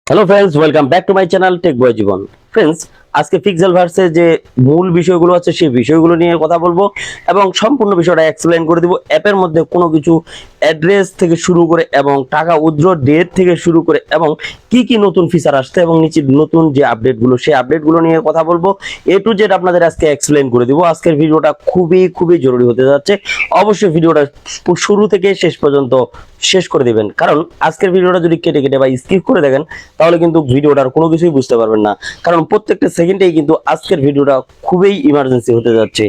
Hello friends, welcome back to my channel tech boy Jiban. Friends, আজকে pixel ভার্সের যে মূল বিষয়গুলো আছে সেই বিষয়গুলো নিয়ে কথা বলবো এবং সম্পূর্ণ বিষয়টা এক্সপ্লেইন করে দিব। অ্যাপের মধ্যে কোনো কিছু অ্যাড্রেস থেকে শুরু করে এবং টাকা উইথড্র ডেট থেকে শুরু করে এবং কি কি নতুন ফিচার আসছে এবং নিচে নতুন যে আপডেটগুলো সেই আপডেটগুলো নিয়ে কথা বলবো। এ টু জেড আপনাদের আজকে এক্সপ্লেইন করে দিব। আজকের ভিডিওটা খুবই খুবই জরুরি হতে যাচ্ছে। অবশ্যই ভিডিওটা শুরু থেকে শেষ পর্যন্ত শেষ করে দিবেন, কারণ আজকের ভিডিওটা যদি কেটে কেটে বা স্কিপ করে দেখেন তাহলে কিন্তু ভিডিওটার কোনো কিছুই বুঝতে পারবেন না, কারণ প্রত্যেকটা সেকেন্ডেই কিন্তু আজকের ভিডিওটা খুবই ইমার্জেন্সি হতে যাচ্ছে।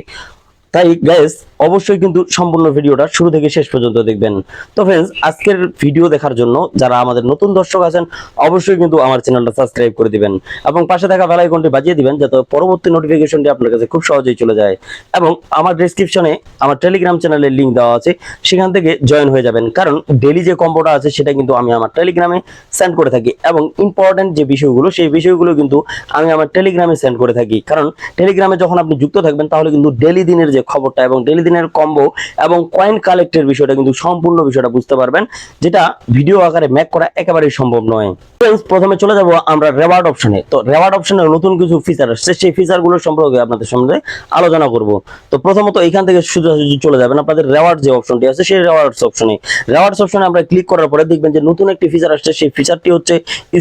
তাই গাইস, অবশ্যই কিন্তু সম্পূর্ণ ভিডিওটা শুরু থেকে শেষ পর্যন্ত দেখবেন। তো फ्रेंड्स, আজকের ভিডিও দেখার জন্য যারা আমাদের নতুন দর্শক আছেন অবশ্যই কিন্তু আমার চ্যানেলটা সাবস্ক্রাইব করে দিবেন এবং পাশে থাকা বেল আইকনটি বাজিয়ে দিবেন যাতে পরবর্তী নোটিফিকেশনটি আপনার কাছে খুব সহজেই চলে যায়। এবং আমার ডেসক্রিপশনে আমার টেলিগ্রাম চ্যানেলের লিংক দেওয়া আছে, সেখান থেকে জয়েন হয়ে যাবেন, কারণ ডেইলি যে কম্বোটা আছে সেটা কিন্তু আমি আমার টেলিগ্রামে সেন্ড করে থাকি এবং ইম্পর্টেন্ট যে বিষয়গুলো সেই বিষয়গুলো কিন্তু আমি আমার টেলিগ্রামে সেন্ড করে থাকি। কারণ টেলিগ্রামে যখন আপনি যুক্ত থাকবেন তাহলে কিন্তু ডেইলি দিনের যে খবরটা এবং ডেইলি দিনের কম্বো এবং কয়েন কালেক্টের বিষয়টা কিন্তু সম্পূর্ণ বিষয়টা বুঝতে পারবেন, যেটা ভিডিও আকারে মেক করা একেবারেই সম্ভব নয়। ফ্রেন্ডস, প্রথমে চলে যাব আমরা রেওয়ার্ড অপশনে। তো রেওয়ার্ড অপশনে নতুন কিছু ফিচার আসছে, সেই ফিচারগুলো সম্পর্কে আপনাদের সামনে আলোচনা করব। তো প্রথমত এখান থেকে সোজাসুজি চলে যাবেন আপনাদের রেওয়ার্ড যে অপশনটি আছে সেই রেওয়ার্ডস অপশনে। রেওয়ার্ডস অপশনে আমরা ক্লিক করার পরে দেখবেন যে নতুন একটি ফিচার আসছে, সেই ফিচারটি হচ্ছে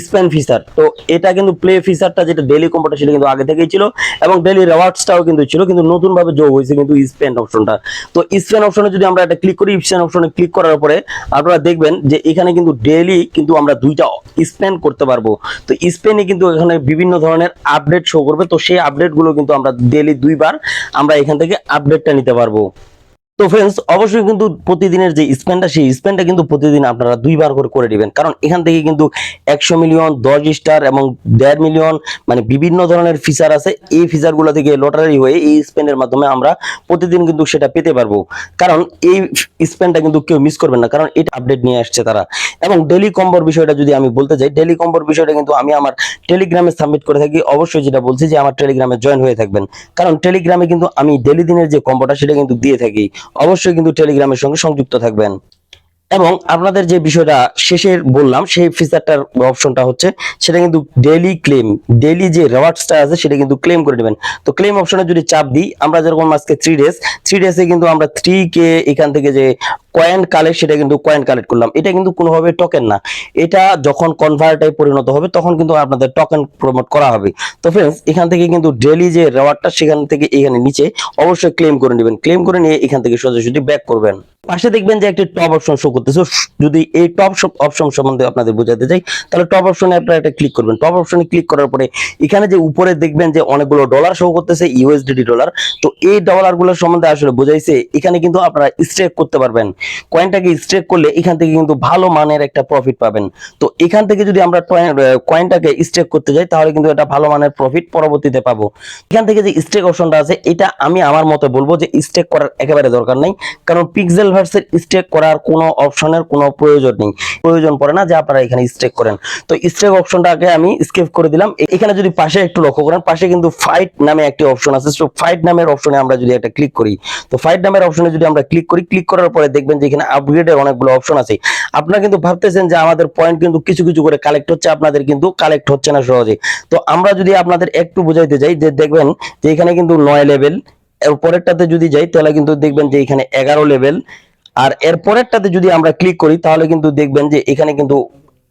স্পেন ফিচার। তো এটা কিন্তু প্লে ফিচারটা যেটা ডেইলি কম্বোটা সেটা কিন্তু আগে থেকেই ছিল এবং ডেইলি রেওয়ার্ডসটাও কিন্তু ছিল, কিন্তু নতুন ভাবে যোগ হয়েছে কিন্তু স্পেন অপশনটা। তো স্পেন অপশনে যদি আমরা এটা ক্লিক করি, স্পেন অপশনে ক্লিক করার পরে আপনারা দেখবেন যে এখানে কিন্তু ডেইলি কিন্তু আমরা দুইটা স্পেন করতে পারবো। তো স্পেনে কিন্তু এখানে বিভিন্ন ধরনের আপডেট শো করবে, তো সেই আপডেট গুলো কিন্তু আমরা ডেইলি দুইবার আমরা এখান থেকে আপডেটটা নিতে পারবো। তো फ्रेंड्स, অবশ্যই কিন্তু প্রতিদিনের যে স্পেনটা সেই স্পেনটা কিন্তু প্রতিদিন আপনারা দুইবার করে করে দিবেন, কারণ এখান থেকে কিন্তু 100 মিলিয়ন 10 স্টার এবং 1.5 মিলিয়ন মানে বিভিন্ন ধরনের ফিচার আছে। এই ফিচারগুলো থেকে লটারি হয়ে এই স্পেনের মাধ্যমে আমরা প্রতিদিন কিন্তু সেটা পেতে পারবো, কারণ এই স্পেনটা কিন্তু কেউ মিস করবেন না, কারণ এটা আপডেট নিয়ে আসছে তারা। এবং ডেইলি কম্বোর বিষয়টা যদি আমি বলতে চাই, ডেইলি কম্বোর বিষয়টা কিন্তু আমি আমার টেলিগ্রামে সাবমিট করে থাকি। অবশ্যই যেটা বলছি যে আমার টেলিগ্রামে জয়েন হয়ে থাকবেন, কারণ টেলিগ্রামে কিন্তু আমি ডেইলি দিনের যে কম্বোটা সেটা কিন্তু দিয়ে থাকি। অবশ্যই কিন্তু টেলিগ্রামের সঙ্গে সংযুক্ত থাকবেন। এবং আপনাদের যে বিষয়টা শেষের বললাম সেই ফিচারটার অপশনটা হচ্ছে সেটা কিন্তু ডেইলি ক্লেম, ডেইলি যে রিওয়ার্ডসটা আছে সেটা কিন্তু ক্লেম করে নেবেন। তো ক্লেম অপশনে যদি চাপ দিই, আমরা যেরকম আজকে 3 ডেজে কিন্তু আমরা 3K এখান থেকে যে কয়েন কালেক্ট সেটা কিন্তু কয়েন কালেক্ট করলাম। এটা কিন্তু কোনোভাবে টোকেন না, এটা যখন কনভার্টে পরিণত হবে তখন কিন্তু আপনাদের টোকেন প্রমোট করা হবে। তো फ्रेंड्स, এখান থেকে কিন্তু ডেইলি যে রিওয়ার্ডটা সেখান থেকে এখানে নিচে অবশ্যই ক্লেম করে নেবেন। ক্লেম করে নিয়ে এখান থেকে সোজাসুজি ব্যাক করবেন। পাশে দেখবেন যে একটি টপ অপশন শো করতেছে। যদি এই টপ অপশন সম্বন্ধে আপনাদের বোঝাতে চাই তাহলে টপ অপশনে আপনারা এটা ক্লিক করবেন। টপ অপশনে ক্লিক করার পরে এখানে যে উপরে দেখবেন যে অনেকগুলো ডলার শো করতেছে, ইউএসডিটি ডলার। তো এই ডলারগুলোর সম্বন্ধে আসলে বোঝাইছে এখানে কিন্তু আপনারা স্টেক করতে পারবেন। কয়েনটাকে স্টেক করলে এখান থেকে কিন্তু ভালো মানের একটা প্রফিট পাবেন। তো এখান থেকে যদি আমরা কয়েনটাকে স্টেক করতে যাই তাহলে কিন্তু এটা ভালো মানের প্রফিট পরবর্তীতে পাবো। এখান থেকে যে স্টেক অপশনটা আছে এটা আমি আমার মতে বলবো যে স্টেক করার একেবারে দরকার নাই, কারণ পিক্সেল ভার্সের স্টেক করার কোনো অপশনের কোনো প্রয়োজন নেই, প্রয়োজন পড়ে না যে আপনারা এখানে স্টেক করেন। তো স্টেক অপশনটাকে আমি স্কিপ করে দিলাম। এখানে যদি পাশে একটু লক্ষ্য করেন, পাশে কিন্তু ফাইট নামে একটি অপশন আছে। তো ফাইট নামের অপশনে আমরা যদি একটা ক্লিক করি, তো ফাইট নামের অপশনে যদি আমরা ক্লিক করি, ক্লিক করার পরে দেখবেন যে এখানে আপগ্রেডের অনেকগুলো অপশন আছে। আপনারা কিন্তু ভাবতেছেন যে আমাদের পয়েন্ট কিন্তু কিছু কিছু করে কালেক্ট হচ্ছে, আপনাদের কিন্তু কালেক্ট হচ্ছে না সহজে। তো আমরা যদি আপনাদের একটু বুঝাইতে যাই যে দেখবেন যে এখানে কিন্তু 9 লেভেল, এর পরেরটাতে যদি যাই তাহলে কিন্তু দেখবেন যে এখানে 11 লেভেল, আর এর পরেরটাতে যদি আমরা ক্লিক করি তাহলে কিন্তু দেখবেন যে এখানে কিন্তু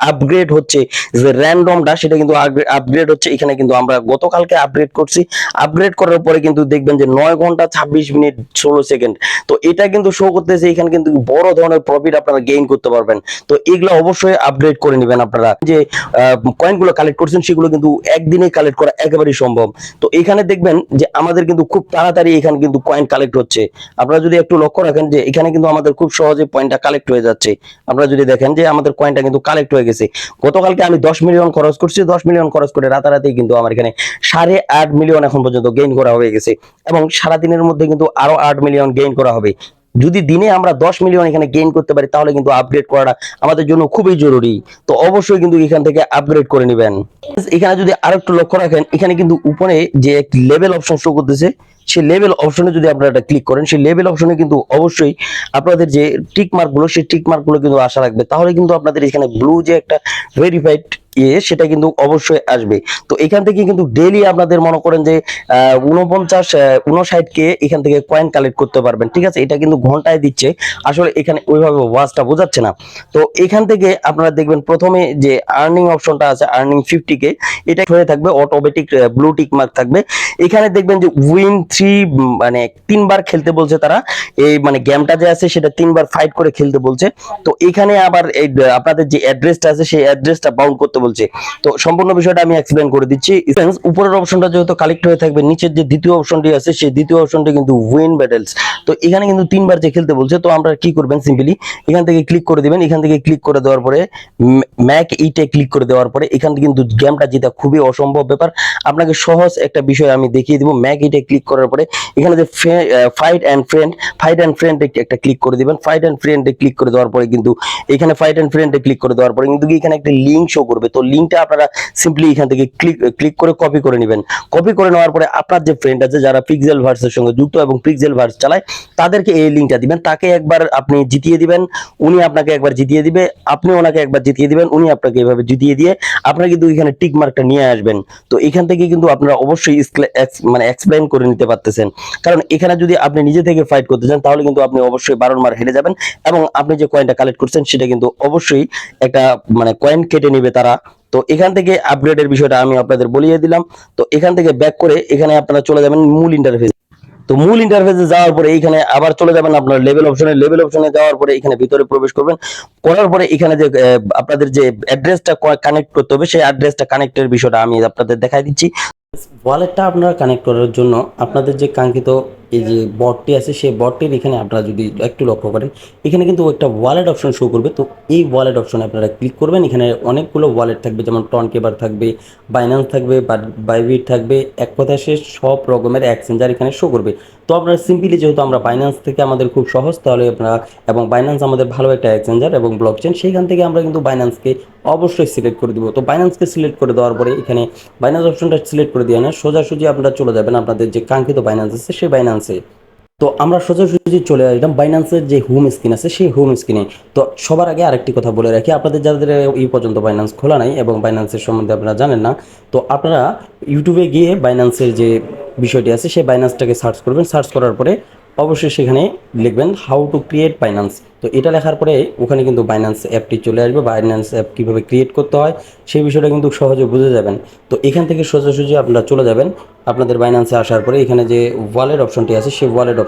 আপগ্রেড হচ্ছে, যে র্যান্ডমটা সেটা কিন্তু আপগ্রেড হচ্ছে। এখানে কিন্তু আমরা গতকালকে আপগ্রেড করছি, আপগ্রেড করার পরে কিন্তু দেখবেন যে 9 ঘন্টা 26 মিনিট 16 সেকেন্ড। তো এটা কিন্তু শো করতেছে এখানে কিন্তু বড় ধরনের প্রফিট আপনারা গেইন করতে পারবেন। তো এগুলো অবশ্যই আপগ্রেড করে নেবেন। আপনারা যে কয়েনগুলো কালেক্ট করছেন সেগুলো কিন্তু একদিনে কালেক্ট করা একেবারেই সম্ভব। তো এখানে দেখবেন যে আমাদের কিন্তু খুব তাড়াতাড়ি এখানে কিন্তু কয়েন কালেক্ট হচ্ছে। আপনারা যদি একটু লক্ষ্য রাখেন যে এখানে কিন্তু আমাদের খুব সহজে পয়েন্টটা কালেক্ট হয়ে যাচ্ছে। আপনারা যদি দেখেন যে আমাদের কয়েনটা কিন্তু কালেক্ট হয়ে গেছে। গতকালকে আমি 10 মিলিয়ন খরচ করছি, 10 মিলিয়ন খরচ করে রাতারাতি কিন্তু আমার এখানে 8.5 মিলিয়ন এখন পর্যন্ত গেইন করা হয়ে গেছে এবং সারা দিনের মধ্যে কিন্তু আরো 8 মিলিয়ন গেইন করা হবে। যদি দিনে আমরা 10 মিলিয়ন এখানে গেইন করতে পারি তাহলে কিন্তু আপগ্রেড করাটা আমাদের জন্য খুবই জরুরি। তো অবশ্যই কিন্তু এখান থেকে আপগ্রেড করে নেবেন। এখানে যদি আরেকটু লক্ষ্য রাখেন, এখানে কিন্তু উপরে যে একটি লেভেল অপশন শো করতেছে, সেই লেভেল অপশনে যদি আপনারা এটা ক্লিক করেন, সেই লেভেল অপশনে কিন্তু অবশ্যই আপনাদের যে টিক মার্ক গুলো সেই টিক মার্ক গুলো কিন্তু আশা রাখবে, তাহলে কিন্তু আপনাদের এখানে ব্লু যে একটা ভেরিফাইড সেটা কিন্তু অবশ্যই আসবে। তো এখান থেকে কিন্তু ডেইলি আপনাদের মনে করেন যে 59 কে এখান থেকে কয়েন কালেক্ট করতে পারবেন, ঠিক আছে। এটা কিন্তু ঘন্টায় দিচ্ছে, আসলে এখানে ওইভাবে ওয়াজটা বোঝাচ্ছে না। তো এখান থেকে আপনারা দেখবেন প্রথমে যে আর্নিং অপশনটা আছে, আর্নিং 50K, এটা হয়ে থাকবে অটোমেটিক ব্লু টিক মার্ক থাকবে। এখানে দেখবেন যে উইন 3, মানে 3 বার খেলতে বলছে তারা, এই মানে গেমটা যে আছে সেটা 3 বার ফাইট করে খেলতে বলছে। তো এখানে আবার এই আপনাদের যে অ্যাড্রেসটা আছে সেই অ্যাড্রেসটা বাউন্ড করতে বলছে। তো সম্পূর্ণ বিষয়টা আমি এক্সপ্লেইন করে দিচ্ছি। উপরের অপশনটা যেহেতু কালেক্ট হয়ে থাকবে, নিচের যে দ্বিতীয় অপশনটি আছে সেই দ্বিতীয় অপশনটি কিন্তু উইন ব্যাটেলস। তো এখানে কিন্তু 3 বার যে খেলতে বলছে, তো আমরা কি করবেন, সিম্পলি এখান থেকে ক্লিক করে দিবেন। এখান থেকে ক্লিক করে দেওয়ার পরে ম্যাক ইটে ক্লিক করে দেওয়ার পরে এখান থেকে কিন্তু গেমটা জেতা খুবই অসম্ভব ব্যাপার। আপনাকে সহজ একটা বিষয় আমি দেখিয়ে দিব। ম্যাক ইটে ক্লিক করার পরে এখানে যে ফাইট অ্যান্ড ফ্রেন্ড একটা ক্লিক করে দিবেন। ফাইট অ্যান্ড ফ্রেন্ডে ক্লিক করে দেওয়ার পরে কিন্তু এখানে ফাইট অ্যান্ড ফ্রেন্ডে ক্লিক করে দেওয়ার পরে কিন্তু এখানে একটা লিংক শো করবে। তো লিংকটা আপনারা সিম্পলি এখান থেকে ক্লিক করে কপি করে নেবেন। কপি করে নেওয়ার পরে আপনার যে ফ্রেন্ড আছে যারা পিক্সেল ভার্সের সঙ্গে যুক্ত এবং পিক্সেল ভার্স চালায় তাদেরকে এই লিংকটা দিবেন। তাকে একবার আপনি জিতিয়ে দিবেন, উনি আপনাকে একবার জিতিয়ে দিবে, আপনি ওনাকে একবার জিতিয়ে দিবেন, উনি আপনাকে এইভাবে জিতিয়ে দিয়ে আপনারা কিন্তু এখানে টিক মার্কটা নিয়ে আসবেন। তো এখান থেকে কিন্তু আপনারা অবশ্যই মানে এক্সপ্লেইন করে নিতে পারতেছেন। কারণ এখানে যদি আপনি নিজে থেকে ফাইট করতে চান তাহলে কিন্তু আপনি অবশ্যই 12 মার হেরে যাবেন এবং আপনি যে কয়েনটা কালেক্ট করছেন সেটা কিন্তু অবশ্যই একটা মানে কয়েন কেটে নিবে তারা। তো এখান থেকে আপগ্রেডের বিষয়টা আমি আপনাদের বলিয়ে দিলাম। তো এখান থেকে ব্যাক করে এখানে আপনারা চলে যাবেন মূল ইন্টারফেস। তো মূল ইন্টারফেসে যাওয়ার পরে এখানে আবার চলে যাবেন আপনার লেভেল অপশনে যাওয়ার পরে এখানে ভিতরে প্রবেশ করবেন। করার পরে এখানে যে আপনাদের যে অ্যাড্রেসটা কানেক্ট করতে হবে সেই অ্যাড্রেসটা কানেক্টের বিষয়টা আমি আপনাদের দেখাই দিচ্ছি। ওয়ালেটটা আপনারা কানেক্ট করার জন্য আপনাদের যে কাঙ্ক্ষিত এই যে বটটি আছে সেই বটটির এখানে আপনারা যদি একটু লক্ষ্য করেন এখানে কিন্তু একটা ওয়ালেট অপশন শো করবে। তো এই ওয়ালেট অপশনে আপনারা ক্লিক করবেন। এখানে অনেকগুলো ওয়ালেট থাকবে, যেমন টনকেবার থাকবে, বাইন্যান্স থাকবে, বাইবিট থাকবে, এক কথায় সে সব রকমের এক্সচেঞ্জার এখানে শো করবে। তো আপনারা সিম্পলি, যেহেতু আমরা বাইন্যান্স থেকে আমাদের খুব সহজ, তাহলে আপনারা এবং বাইন্যান্স আমাদের ভালো একটা এক্সচেঞ্জার এবং ব্লকচেন, সেইখান থেকে আমরা কিন্তু বাইন্যান্সকে অবশ্যই সিলেক্ট করে দিব। তো বাইন্যান্সকে সিলেক্ট করে দেওয়ার পরে এখানে বাইন্যান্স অপশনটা সিলেক্ট করে দিয়ে না সোজাসুজি আপনারা চলে যাবেন আপনাদের যে কাঙ্ক্ষিত বাইন্যান্স আছে সেই বাইন্যান্সে। তো আমরা সোজাসুজি চলে আসলাম বাইন্যান্সের যে হোম স্ক্রিন আছে সেই হোম স্ক্রিনে। তো সবার আগে আরেকটি কথা বলে রাখি, আপনাদের যাদের এই পর্যন্ত বাইন্যান্স খোলা নাই এবং বাইন্যান্সের সম্বন্ধে আপনারা জানেন না, তো আপনারা ইউটিউবে গিয়ে বাইন্যান্সের যে বিষয়টি আছে সেই বাইন্যান্সটাকে সার্চ করবেন। সার্চ করার পরে অবশ্যই সেখানে লিখবেন হাউ টু ক্রিয়েট বাইন্যান্স। তো এটা লেখার পরে ওখানে কিন্তু বাইন্যান্স অ্যাপটি চলে আসবে। বাইন্যান্স অ্যাপ কীভাবে ক্রিয়েট করতে হয় সেই বিষয়টা কিন্তু সহজে বুঝে যাবেন। তো এখান থেকে সোজাসুজি আপনারা চলে যাবেন আপনাদের বাইন্যান্সে আসার পরে এখানে যে ওয়ালেট অপশনটি আছে সেই ওয়ালেট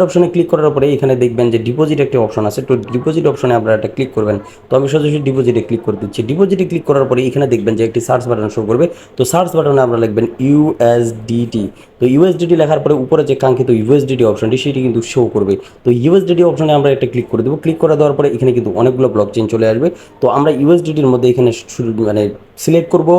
অপশনে ক্লিক করার পরে এখানে দেখবেন যে ডিপোজিট একটি অপশন আছে। তো ডিপোজিট অপশনে আপনারা একটা ক্লিক করবেন। তো আমি সোজাসুজি ডিপোজিটে ক্লিক করে দিচ্ছি। ডিপোজিটে ক্লিক করার পরে এখানে দেখবেন যে একটি সার্চ বাটন শো করবে। তো সার্চ বাটনে আমরা লিখবেন ইউএসডিটি। তো ইউএসডিটি লেখার পরে উপরে যে কাঙ্ক্ষিত ইউএসডিটি অপশনটি সেটি কিন্তু শো করবে। তো ইউএসডিটি অপশনে আমরা একটা ক্লিক করে দেবো। ক্লিক করে দেওয়ার পরে এখানে কিন্তু অনেকগুলো ব্লক চেইন চলে আসবে। তো আমরা ইউএসডিটির মধ্যে এখানে মানে সিলেক্ট করব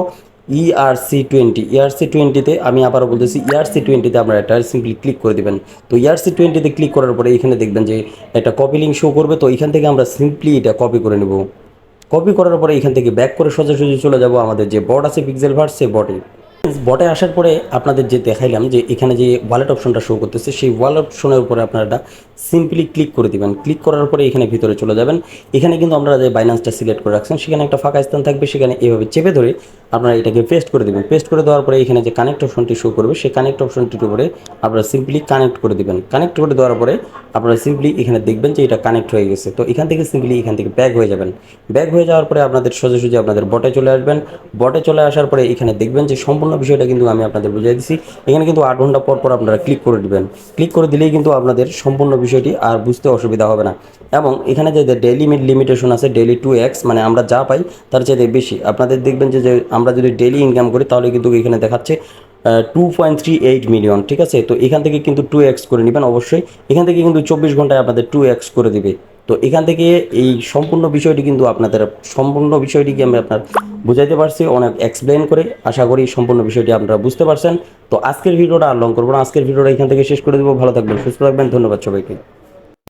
ERC20 আমি আবারও বলতেছি ERC20 আমরা একটা সিম্পলি ক্লিক করে দেবেন। তো ERC20 ক্লিক করার পরে এখানে দেখবেন যে একটা কপি লিঙ্ক শো করবে। তো এখান থেকে আমরা সিম্পলি এটা কপি করে নেব। কপি করার পরে এখান থেকে ব্যাক করে সোজাসুজি চলে যাব আমাদের যে বট আছে পিক্সেল ভার্স, সেই বটে আসার পরে আপনাদের যে দেখাইলাম যে এখানে যে ওয়ালেট অপশনটা শো করতেছে সেই ওয়ালেট অপশনের উপরে আপনারা সিম্পলি ক্লিক করে দিবেন। ক্লিক করার পরে এখানে ভিতরে চলে যাবেন। এখানে কিন্তু আপনারা যে বাইন্যান্সটা সিলেক্ট করে রাখছেন সেখানে একটা ফাঁকা স্থান থাকবে, সেখানে এভাবে চেপে ধরে আপনারা এটাকে পেস্ট করে দেবেন। পেস্ট করে দেওয়ার পরে এখানে যে কানেক্ট অপশনটি শো করবে সেই কানেক্ট অপশনটির উপরে আপনারা সিম্পলি কানেক্ট করে দিবেন। কানেক্ট করে দেওয়ার পরে আপনারা সিম্পলি এখানে দেখবেন যে এটা কানেক্ট হয়ে গেছে। তো এখান থেকে সিম্পলি এখান থেকে ব্যাক হয়ে যাবেন। ব্যাক হয়ে যাওয়ার পরে আপনাদের সোজাসুজি আপনাদের বটে চলে আসবেন। বটে চলে আসার পরে এখানে দেখবেন যে সম্পূর্ণ বিষয়টা কিন্তু আমি আপনাদের বুঝিয়ে দিচ্ছি। এখানে কিন্তু 8 ঘন্টা পর পর আপনারা ক্লিক করে দিবেন। ক্লিক করে দিলেই কিন্তু আপনাদের সম্পূর্ণ বিষয়টি আর বুঝতে অসুবিধা হবে না। এবং এখানে যে ডেইলি লিমিটেশন আছে, ডেইলি 2x, মানে আমরা যা পাই তার চাইতে বেশি। আপনাদের দেখবেন যে আমরা যদি ডেইলি ইনকাম করি তাহলে কিন্তু এখানে দেখাচ্ছে 2.38 মিলিয়ন, ঠিক আছে। তো এখান থেকে কিন্তু 2x করে নেবেন অবশ্যই। এখান থেকে কিন্তু 24 ঘন্টায় আপনাদের 2x করে দিবে। তো এখান থেকে এই সম্পূর্ণ বিষয়টিকে আমি আপনার বুঝাইতে পারছি অনেক এক্সপ্লেন করে। আশা করি সম্পূর্ণ বিষয়টি আপনারা বুঝতে পারছেন। তো আজকের ভিডিওটা আর লং করবো না, আজকের ভিডিওটা এখান থেকে শেষ করে দেবো। ভালো থাকবেন, সুস্থ থাকবেন, ধন্যবাদ সবাইকে।